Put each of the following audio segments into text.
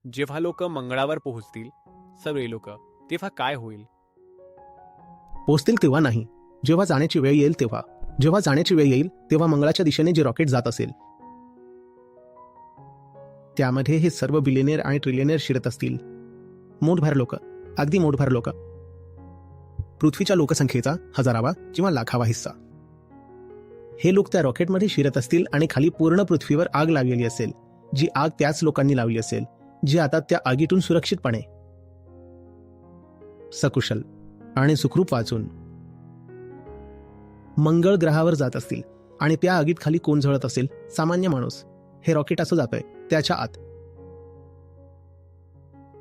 जेव्हा लोक मंगळावर पोहोचतील, सगळे लोक, तेव्हा काय होईल? पोचतील तेव्हा नाही, जेव्हा जाण्याची वेळ येईल तेव्हा. जेव्हा जाण्याची वेळ येईल तेव्हा मंगळाच्या दिशेने जे रॉकेट जात असेल त्यामध्ये हे सर्व बिलियनियर आणि ट्रिलियनियर शिरत असतील. मोठभर लोक, अगदी मोठभर लोक. पृथ्वीच्या लोकसंख्येचा हजारावा किंवा लाखावा हिस्सा. हे लोक त्या रॉकेटमध्ये शिरत असतील आणि खाली पूर्ण पृथ्वीवर आग लागलेली असेल, जी आग त्याच लोकांनी लावली असेल जे आता त्या आगीतून सुरक्षितपणे, सकुशल आणि सुखरूप वाचून मंगळ ग्रहावर जात असतील. आणि त्या आगीत खाली कोण जळत असेल? सामान्य माणूस. हे रॉकेट असं जातंय त्याच्या आत.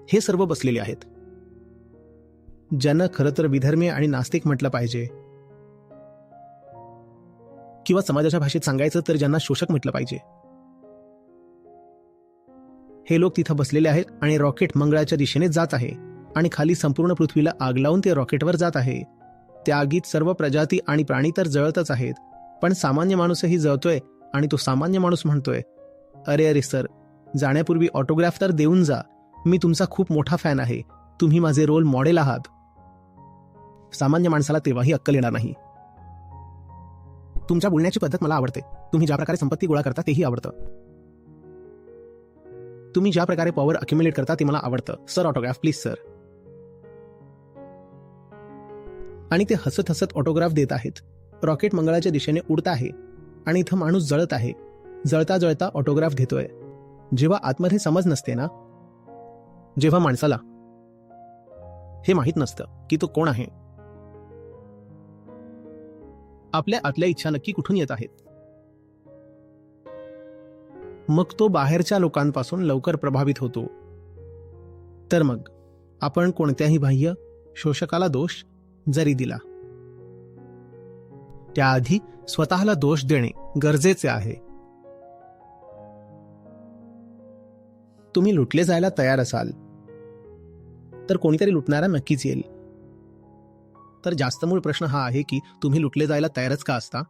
हे सर्व बसलेले आहेत, ज्यांना खरं तर विधर्मी आणि नास्तिक म्हटलं पाहिजे, किंवा समाजाच्या भाषेत सांगायचं तर ज्यांना शोषक म्हटलं पाहिजे. हे लोक तिथं बसलेले आहेत आणि रॉकेट मंगळाच्या दिशेने जात आहे आणि खाली संपूर्ण पृथ्वीला आग लावून ते रॉकेटवर जात आहे. त्या आगीत सर्व प्रजाती आणि प्राणी तर जळतच आहेत, पण सामान्य माणूसही जळतोय. आणि तो सामान्य माणूस म्हणतोय, अरे अरे सर, जाण्यापूर्वी ऑटोग्राफ तर देऊन जा. मी तुमचा खूप मोठा फॅन आहे. तुम्ही माझे रोल मॉडेल आहात. सामान्य माणसाला तेव्हाही अक्कल येणार नाही. तुमच्या बोलण्याची पद्धत मला आवडते. तुम्ही ज्या प्रकारे संपत्ती गोळा करता तेही आवडतं. तुम्ही ज्या प्रकारे पॉवर अक्युम्युलेट करता ते मला आवडतं. Sir, autograph please sir. आणि ते हसत हसत ऑटोग्राफ देत आहेत. रॉकेट मंगळाच्या दिशेने उडत आहे आणि इथं माणूस जळत आहे. जळता जळता ऑटोग्राफ घेतोय. जेव्हा आतमध्ये समज नसते ना, जेव्हा माणसाला हे माहीत नसतं की तो कोण आहे, आपल्या आतल्या इच्छा नक्की कुठून येत आहेत, मग तो बाहेरच्या लोकांपासून लवकर प्रभावित होतो. तर मग आपण कोणत्याही बाह्य शोषकाला दोष जरी दिला, त्याआधी स्वतःला दोष देणे गरजेचे आहे. तुम्ही लुटले जायला तयार असाल तर कोणीतरी लुटणारा नक्कीच येईल. तर जास्त मूळ प्रश्न हा आहे की तुम्ही लुटले जायला तयारच का असता?